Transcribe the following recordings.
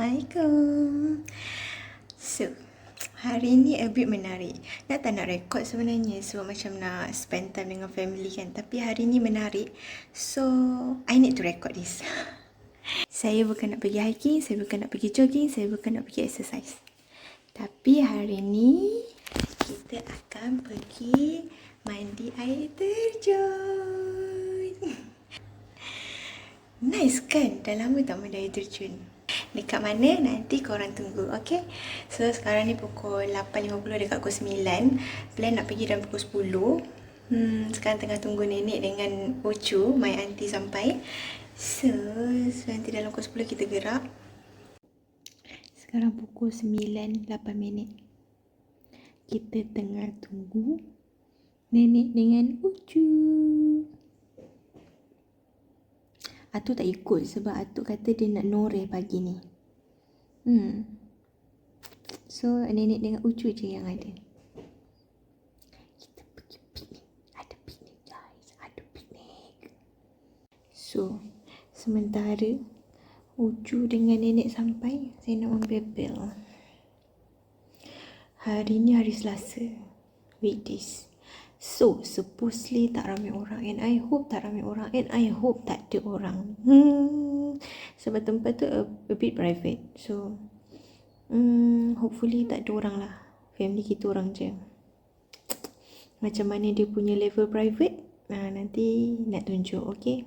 Assalamualaikum. So, hari ni a bit menarik. Tak nak record sebenarnya sebab macam nak spend time dengan family kan. Tapi hari ni menarik. So, I need to record this. Saya bukan nak pergi hiking, saya bukan nak pergi jogging, saya bukan nak pergi exercise. Tapi hari ni kita akan pergi mandi air terjun. Nice kan? Dah lama tak mandi air terjun. Dekat mana? Nanti korang tunggu, okay? So, sekarang ni pukul 8.50 dekat pukul 9. Plan nak pergi dalam pukul 10. Sekarang tengah tunggu nenek dengan Ucu, my auntie sampai. So, nanti dalam pukul 10 kita gerak. Sekarang pukul 9.08. Kita tengah tunggu nenek dengan Ucu. Atuk tak ikut sebab Atuk kata dia nak noreh pagi ni. So, nenek dengan Ucu je yang ada. Kita pergi piknik. Ada piknik guys. Ada piknik. So, sementara Ucu dengan nenek sampai, saya nak membebel. Hari ni hari Selasa. Weekdays. So, supposedly tak ramai orang. And I hope tak ramai orang. And I hope tak ada orang. Sebab tempat tu a bit private. So, hopefully tak ada orang lah. Family kita orang je. Macam mana dia punya level private? Nanti nak tunjuk, okay?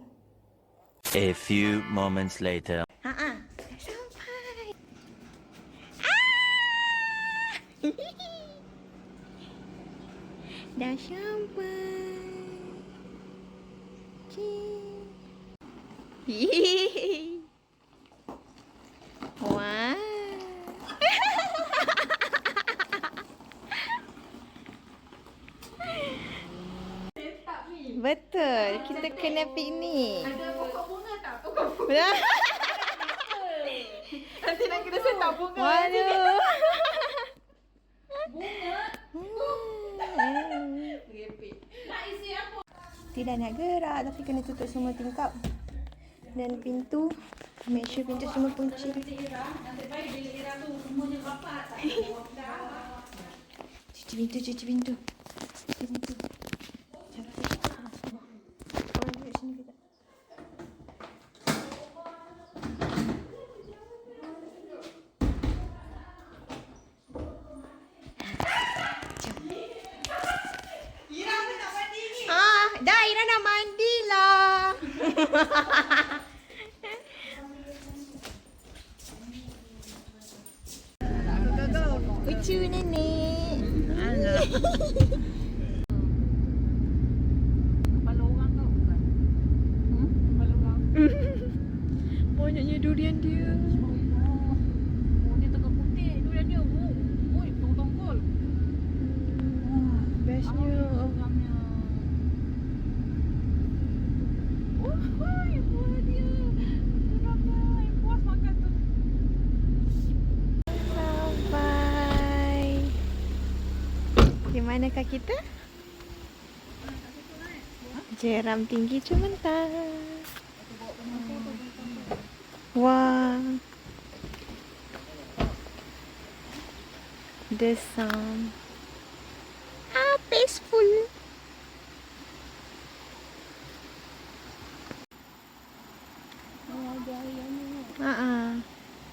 A few moments later. Sampai. Dah sampai. Yeay. Wah. Betul, kita kena piknik. Ada pokok bunga tak? Pokok bunga. Nanti nak kena set up bunga. Waduh. Bunga. Merepek. Nak isi apa? Tidak nak gerak tapi kena tutup semua tingkap. Dan pintu, make sure pintu semua kunci. Nanti baik bilik Ira tu semuanya rapat. Tak ada orang. Cuci pintu, cuci pintu. Cuci pintu. Korang duduk sini kita. Ira pun nak mandi ni. Dah Ira nak mandi lah. Ucu nenek. Kepala orang kau bukan? Kepala orang. Banyaknya durian dia. Oh, dia tengah putih. Durian dia. Oi, tongkol. Bestnya. Ramnya. Oh, hai, buah dia. Ramai. Puas makan tu. Sampai. Di manakah kita? Jeram tinggi Jumentas. Wah. The sound. Peaceful.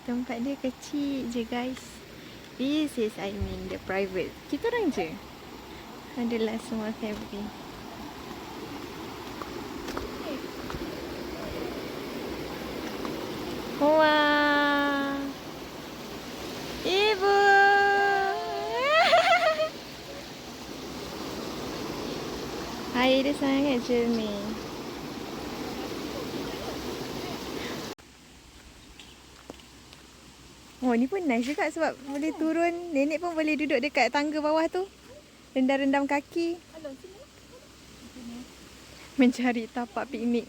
Tempat dia kecil je guys. This is the private. Kita orang je adalah semua family. Wah. Ibu. Air dia sangat jernih. Oh, ni pun nice juga sebab boleh turun. Nenek pun boleh duduk dekat tangga bawah tu. Rendam-rendam kaki. Mencari tapak piknik.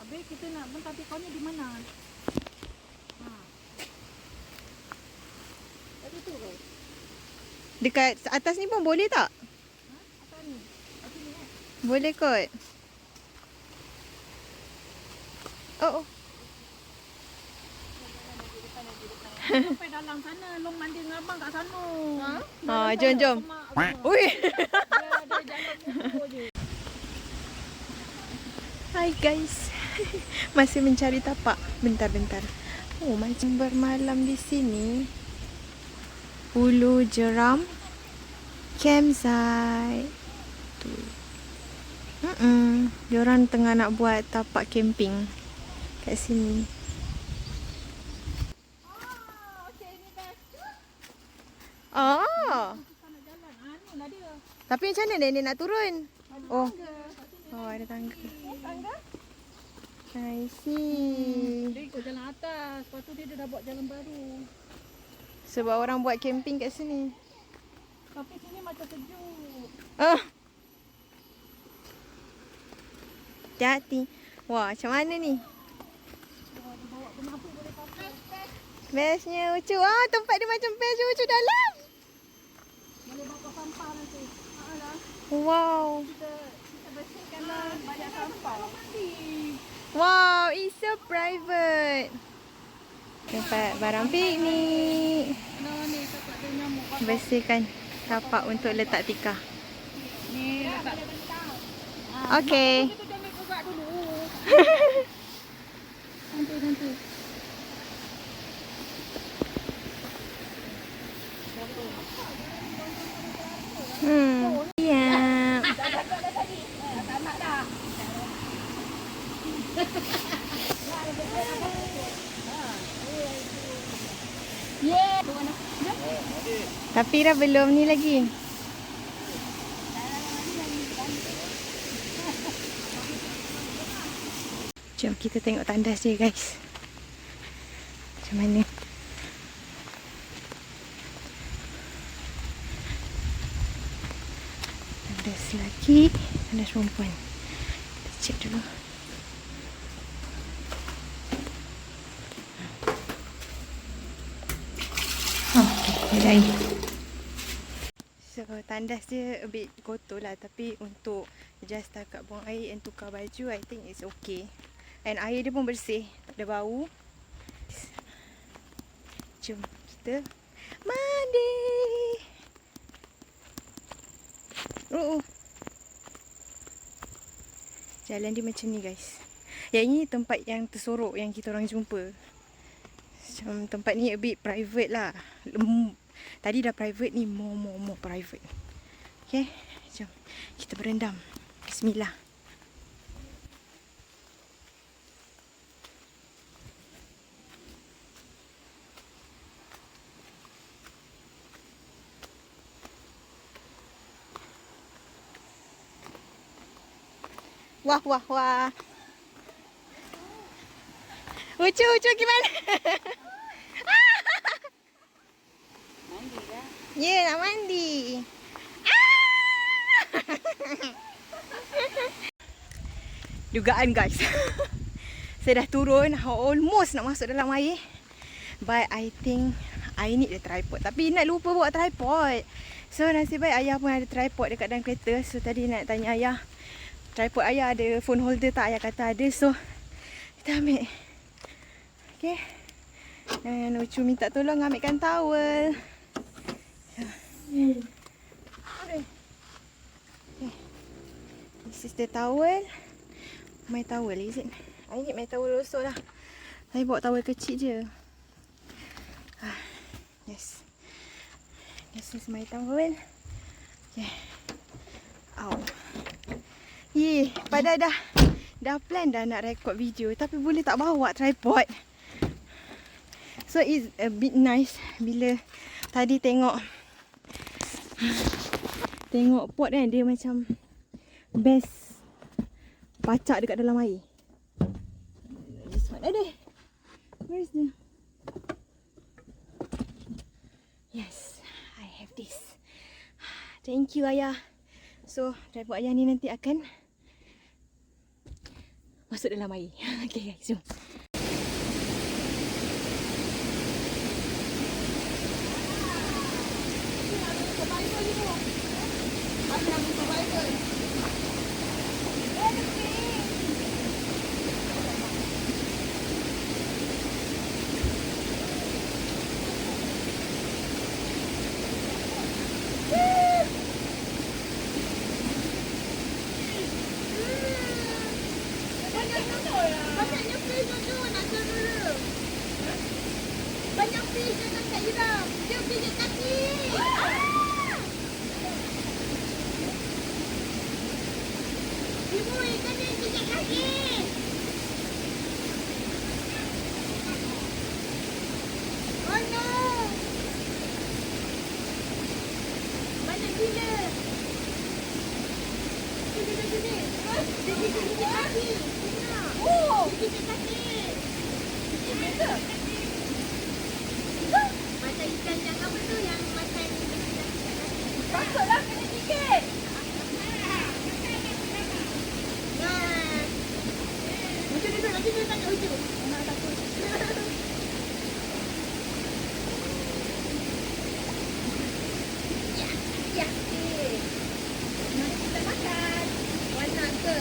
Habis kita nak mentati kau ni di mana? Tadi tu ke? Dekat atas ni pun boleh tak? Atas ni. Atas ni Boleh kot. Oh. Sampai dalam sana, long mandi dengan abang kat sana. Jom, jom. Ui. Dia jalan muka je. Hai guys. Masih mencari tapak. Bentar-bentar. Oh, macam bermalam di sini. Ulu Jeram Campsite. Tu. Diorang tengah nak buat tapak camping kat sini. Okey, ni best. Ah. Kita nak jalan. Ni lah dia. Tapi macam mana nenek nak turun? Oh. Oh, ada tangga. Tangga. I see. Dia ikut jalan atas. Lepas tu dia dah buat jalan baru. Sebab orang buat camping kat sini. Tapi sini macam sejuk. Hati-hati. Wah, macam mana ni? Bestnya Ucu. Tempat dia macam best Ucu dalam. Boleh bawa sampah nanti. Alah. Wow. Kita bersihkanlah banyak sampah. Wow, it's so private. Tempat barang piknik. Ni tempat dia nyamuk. Bersihkan tapak untuk letak tikar. Ni letak. Okay. Kita jangan buka dulu. Nanti. Ya. Tak nak dah. Tapi dah belum ni lagi. Jom kita tengok tandas dia guys. Macam mana? Tandas lelaki, tandas perempuan. Kita cek dulu. Okay, dah air. So, tandas dia a bit kotor lah. Tapi untuk just takat buang air and tukar baju, I think it's okay. And air dia pun bersih. Tak ada bau. Jom kita mandi. Jalan dia macam ni guys. Yang ini tempat yang tersorok yang kita orang jumpa. Macam tempat ni a bit private lah. Tadi dah private ni more private. Okay, jom kita berendam. Bismillah. Wah. Ucu gimana? Mandi dah. Ya, nak mandi. Dugaan guys. Saya dah turun, almost nak masuk dalam air. But I think I need a tripod. Tapi nak lupa bawa tripod. So nasib baik ayah pun ada tripod dekat dalam kereta. So tadi nak tanya ayah, tripod ayah ada phone holder tak? Ayah kata ada. So kita ambil. Okay. Dan Ucu minta tolong ambilkan towel. Okay. This is the towel. My towel, is it? I need my towel also lah. Saya bawa towel kecil je. Yes. This is my towel. Okay. Ow. Padahal dah plan dah nak record video. Tapi boleh tak bawa tripod. So it's a bit nice bila tadi tengok pot kan, dia macam best pacak dekat dalam air. This one ada. Where is the? Yes, I have this. Thank you ayah. So tripod ayah ni nanti akan masuk dalam air. Okay guys, jom. Masuklah kena gigit. Macam duduk nanti dia tanya hujung. Nak takut. Ya. Mari kita makan. Warna ke?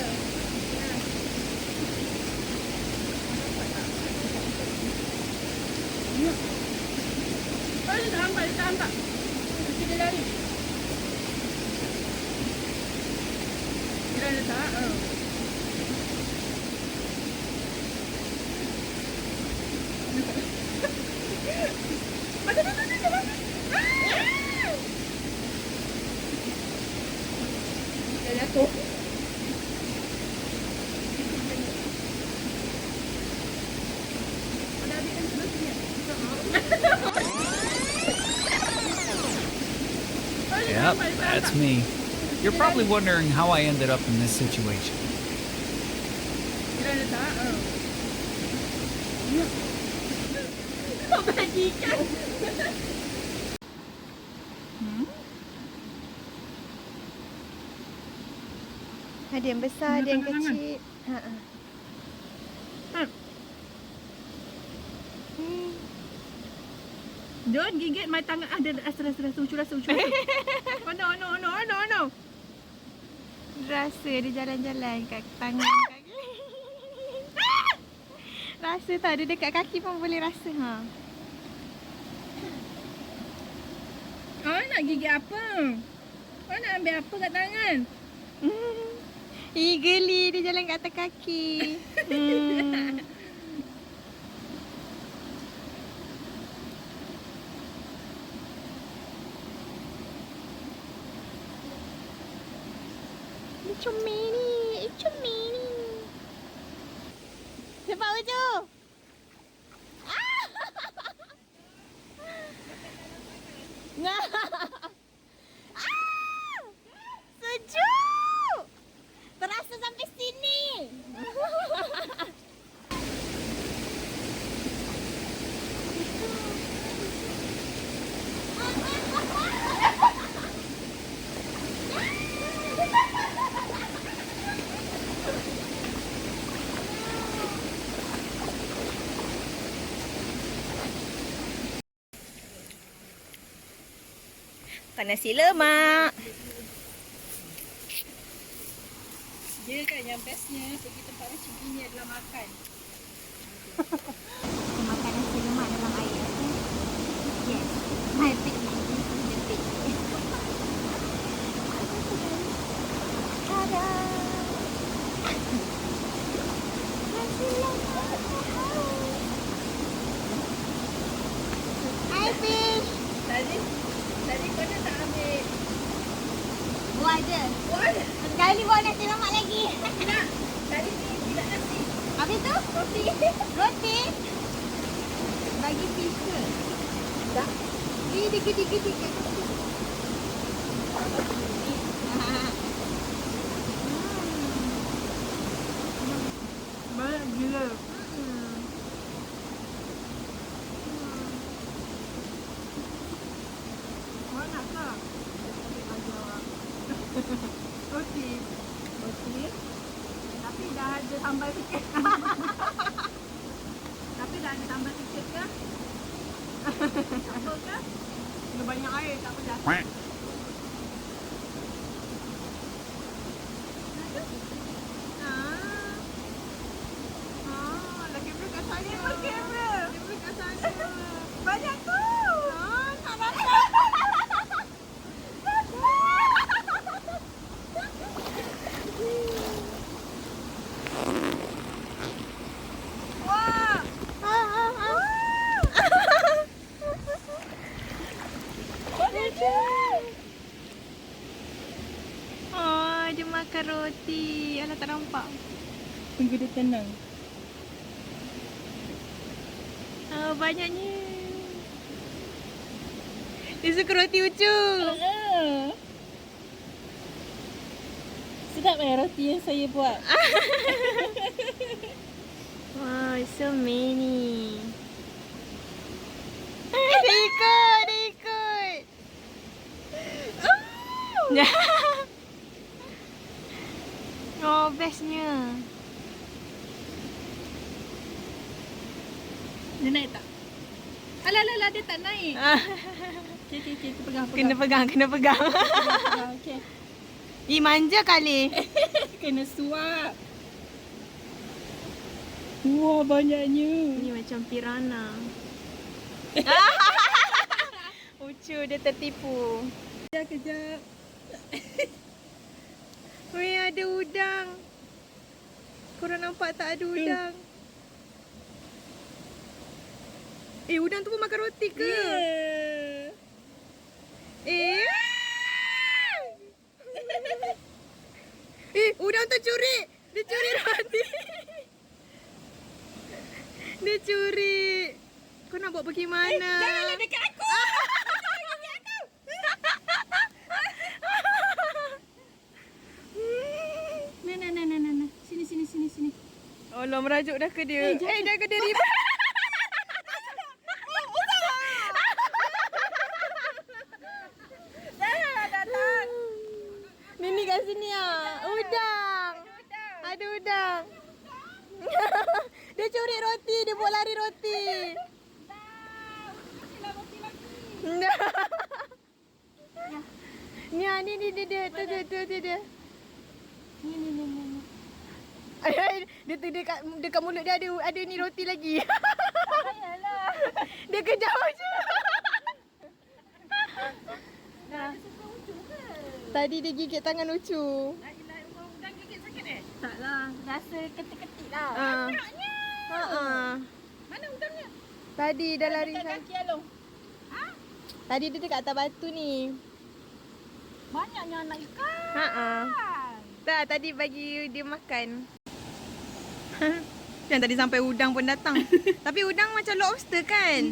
Dia tak hambat. Nanti dia lari. Dia dah letak. Dah jatuh. Dah habiskan sebelah sini. Yep, that's me. You're probably wondering how I ended up in this situation. Dia dah letak. Kau bagikan. Ada yang besar, ada yang kecil. Don't gigit my tangan. Ada rasa ucu. Oh no. Rasa dia jalan-jalan kat tangan kaki. Rasa tak ada dekat kaki pun boleh rasa. Oh nak gigit apa? Oh nak ambil apa kat tangan? Geli dia jalan kat atas kaki. Cumini. Cepat Ucu. Nah. Sejuk. Terasa sampai sini. Makan nasi lemak. Dia kan yang bestnya pergi tempat macam gini adalah makan. Makan nasi lemak dalam air. Yes. My picnic. The picnic. Tada. Nasi lemak. Hi fish. Tadi kau dah tak ambil. Buat je. What? Sekali bawa nasi lemak lagi. Nak. Tadi ni tidak nasi. Habis tu? Roti. Bagi fish ke? Tak. Dia gede-gede kat Banyak gila. Banyak tak? Roti. Tapi dah ada sambal sikit. Tapi dah ada sambal sikit ke? Apa ke? Ada banyak air tak pedas. Lagi kamera kat sana. Kamera kat sana. Banyak tu. Nak makan. Wah. Oh, dia makan roti. Alah tak nampak. Tunggu dia tenang. Oh, banyaknya. Dia suka roti Ucu. Sedap roti yang saya buat. Wow, so many. Dia ikut. Oh, bestnya. Dia naik tak? Alah, dia tak naik. Okay, kita pegang. Kena pegang. Okay. Ih, manja kali. Kena suap. Wah, banyaknya. Ni macam piranha. Lucu, dia tertipu. Kejap. Weh, ada udang. Korang nampak tak ada udang? Udang tu pun makan roti ke? Yeah. Udang tu curi. Dia curi roti. Dia curi. Kau nak buat pergi mana? Janganlah dekat aku. Nah. Sini. Allah, merajuk dah ke dia. Dah ke dia ribut. Janganlah datang. Nini kat sini Udang. Ada udang. Dia curi roti, dia buat lari roti. Kasihlah roti lagi. Ni dia. Ni. Dia tu dekat mulut dia ada ni roti lagi. Ayalah. Dia kejap je. Dah suka ucu ke? Tadi dia gigit tangan Ucu. Ayalah, udang gigit sakit Taklah, rasa ketik-ketik lah. Banyaknya. Mana udangnya? Tadi dah lari. Dekat kaki Along. Tadi dia dekat atas batu ni. Banyaknya anak ikan. Tak, tadi bagi dia makan. Yang tadi sampai udang pun datang. Tapi udang macam lobster kan?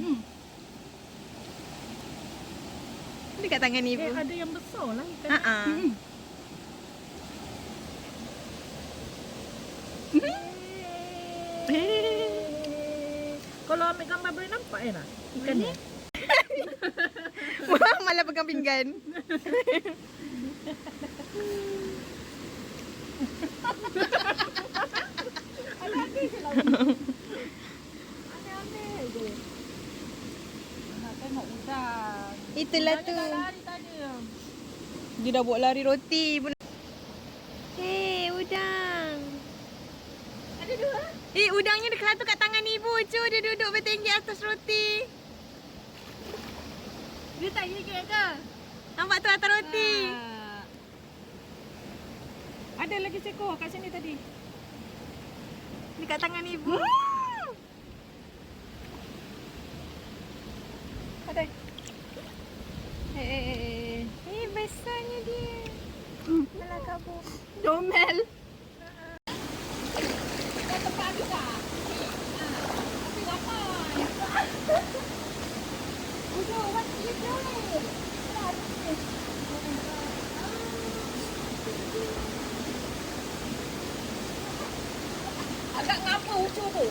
Dekat tangan ibu. Ada yang besar lah ikan. Kalau ambil gambar boleh nampak lah ikan ni. Malah pegang pinggan. Aneh je. Nak tengok udang. Itulah tu. Dah lari tadi. Dia dah buat lari roti pun. Udang. Ada dua. Udangnya dekat satu kat tangan ibu. Cu, dia duduk bertinggi atas roti. Dia tak gigit ke? Nampak tu atas roti. Ada lagi seekor kat sini tadi. Dekat tangan ibu. Ada. Besarnya dia. Malah kabur. Domel. Kat tempat habis tak? Tapi ramai. Udah, what you doing? Agak ngapa ucu tu?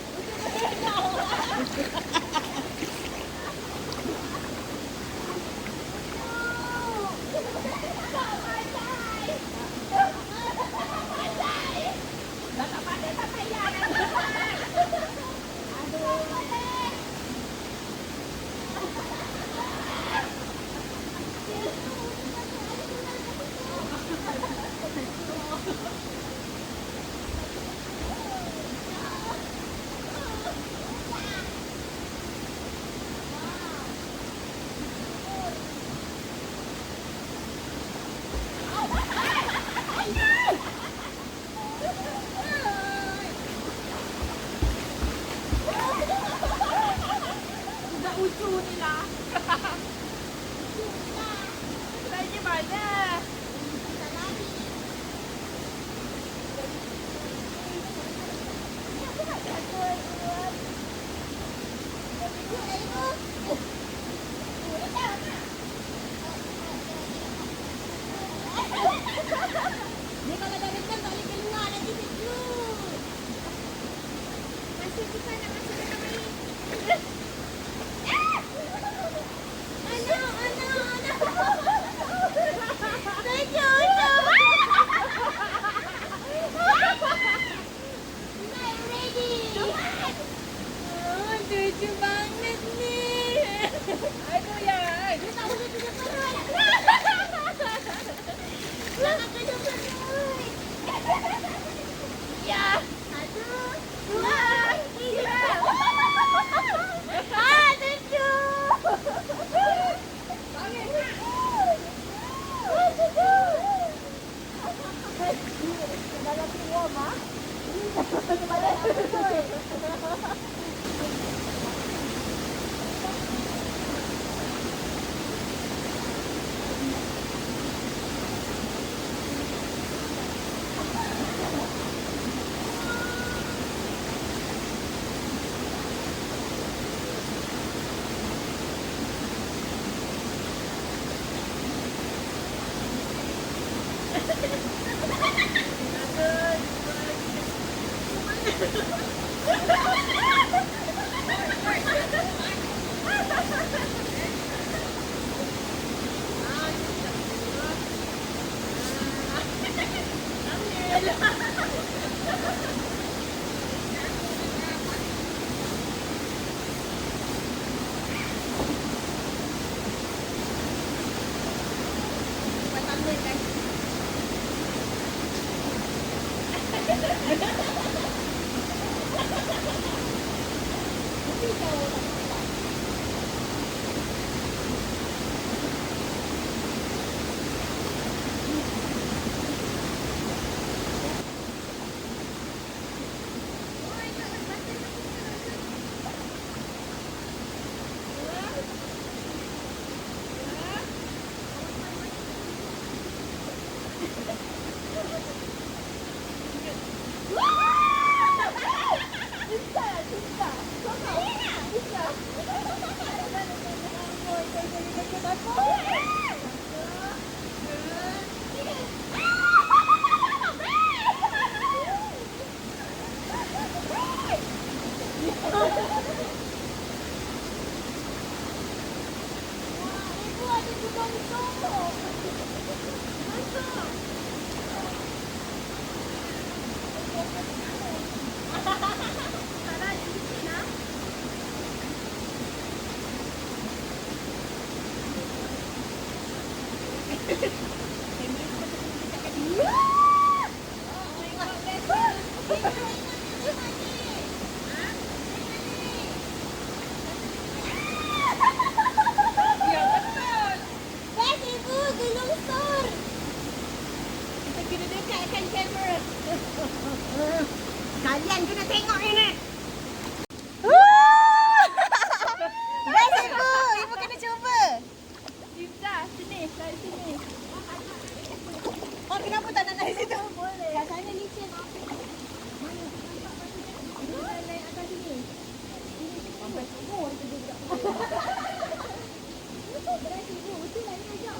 goyang. Dia tak boleh kena perut. Jangan kena perut. Ya. 1, 2, 3. Thank you. Dalam tu warm ah. Best ibu, gelungsur. Kita kena dekatkan kamera. Kalian kena tengok ini. Best ibu, ibu kena cuba. Cipta, sini, dari sini. Oh, kenapa tak nak naik situ? Boleh. Kat sana licin. Mana? Ibu nak naik atas sini. Sampai semua itu juga. Berat ibu, betul lah ni ajak.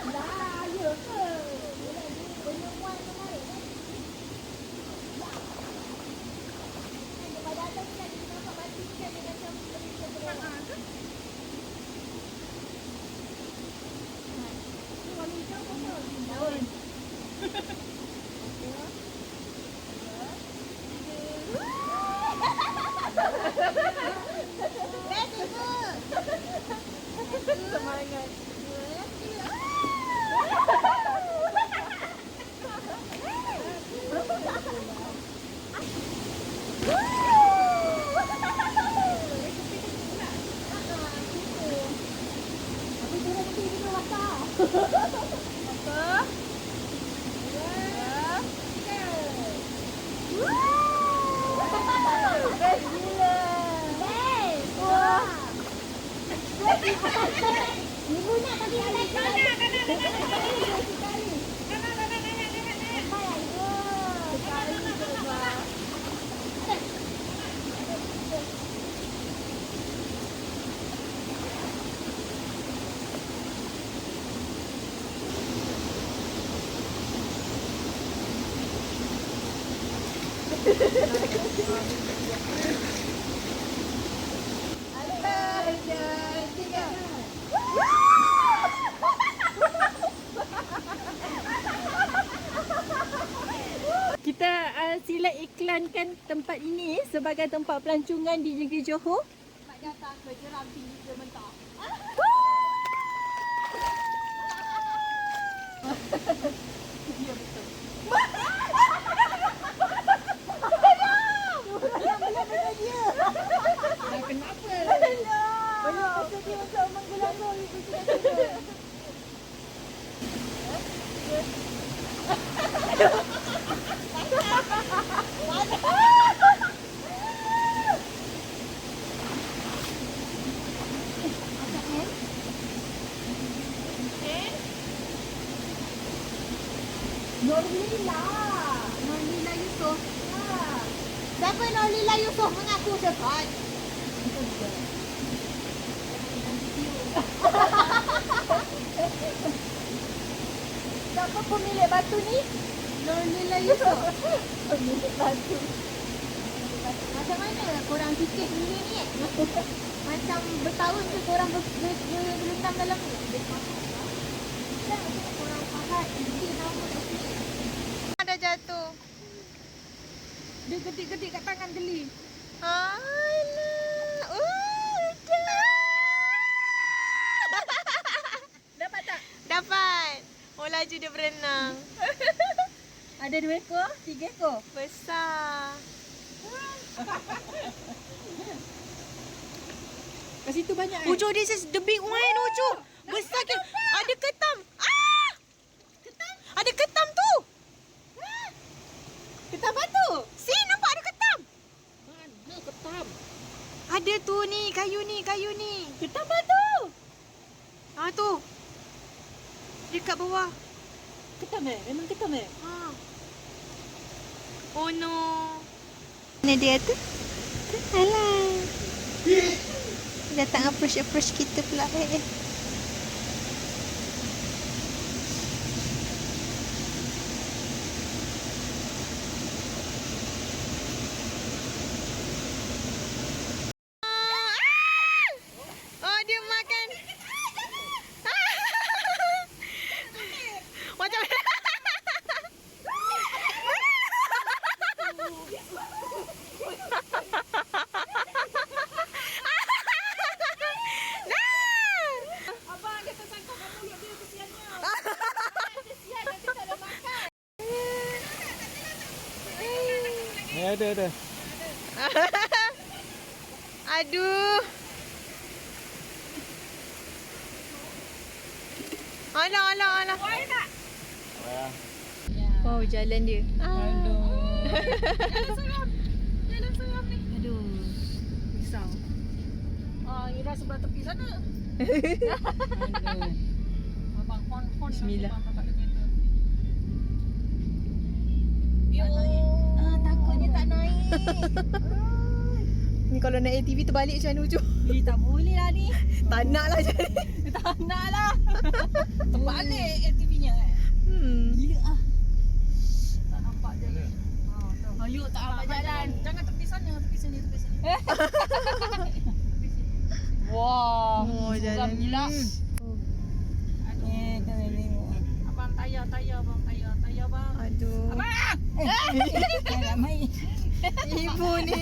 Dah, ya ke? Penemuan menarik kan? Daripada atas ni ada nampak batu ikan dia macam lebih ke bawah. Ni warna hijau apa? Daun. Best ibu. Semangat. Ibu nak bagi yang lain. Kita sila iklankan tempat ini sebagai tempat pelancongan di negeri Johor. Nak datang ke jeram tinggi ke mentok. Nurlila Yusof. Siapa Nurlila Yusof mengaku cepat? Siapa pemilik batu ni? Nurlila Yusof. Pemilik batu. Macam mana korang fikir sendiri ni? Macam bertahun tu korang berlentang dalam ni? Macam korang faham fikir nama tu. Ada jatuh. Dia gedik-gedik kat tangan geli. Alah. Dapat tak? Dapat. Oh, laju dia berenang. Ada 2 ekor? 3 ekor? Besar. Kat situ banyak kan? Ucu, this is the big one, Ucu. Besar ke? Ada ketam. Ketam? Ada ketam tu. Ketam batu? See, nampak ada ketam. Mana ketam? Ada tu ni, kayu ni. Ketam batu. Tu. Dekat bawah. Ketam Memang ketam Oh no. Mana dia tu? Alah. Datang approach kita pula. Oh, dia makan. Macam Ada. Aduh. Alah. Oh, jalan dia. Jalan seram ni. Aduh. Risau. Ira sebelah tepi sana. Abang hon. Bismillah. Takutnya tak naik. Ni kalau naik ATV terbalik macam mana, Ucu? Tak boleh lah ni. Tak nak lah jadi. Tak nak lah. Terbalik ATV-nya Gila ah. Tak nampak je. Yuk tak nampak jalan. Jangan tepi sana, tepi sini. Wah. Oh, jalan gila. Abang tayar bang. Aduh. Abang. Main. Ibu ni.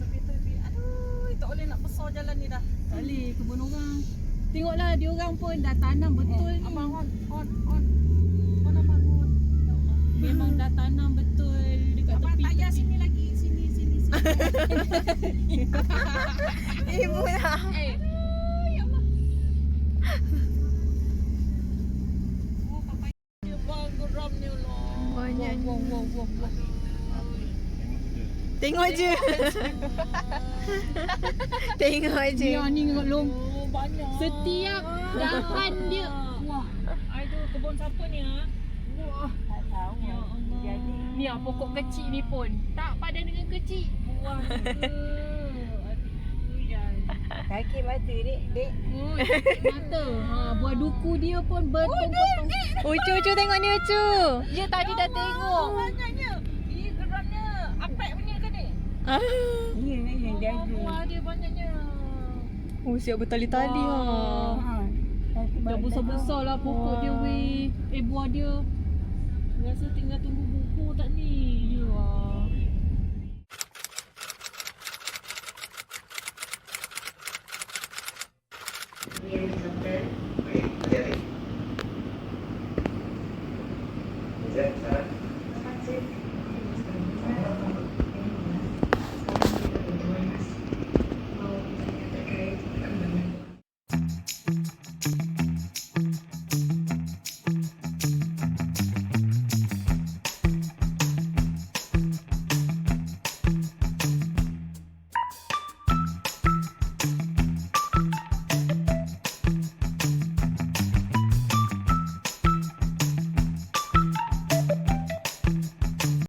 Tepi. Aduh, tak boleh nak besar jalan ni dah. Tak boleh, kebun orang. Tengoklah dia orang pun dah tanam betul ni. Abang on. Abang on. Memang dah tanam betul dekat tepi. Abang tayar sini lagi. Sini. Ibu lah. Ya Allah. Oh, papai. Dia bang geram ni lah. Banyaknya. Wow. Tengok je. Tengok je. Dia ni long. Banyak. Setiap dahan dia. Wah. Aduh, kebun siapa ni Wah. Tak tahu. Ya Allah. Ni pokok kecil ni pun. Tak padan dengan kecil. Wah. Sakit mata dek. Sakit mata. Buah duku dia pun bertong-tong. Ucu tengok ni, Ucu. Dia tadi dah tengok. Banyaknya. Ini geramnya. Apek punya ke ni? Ini yang jaga. Wah, dia banyaknya. Oh, siap bertali-tali Dah besar-besar lah pokok dia weh. Buah dia. Rasa tinggal tunggu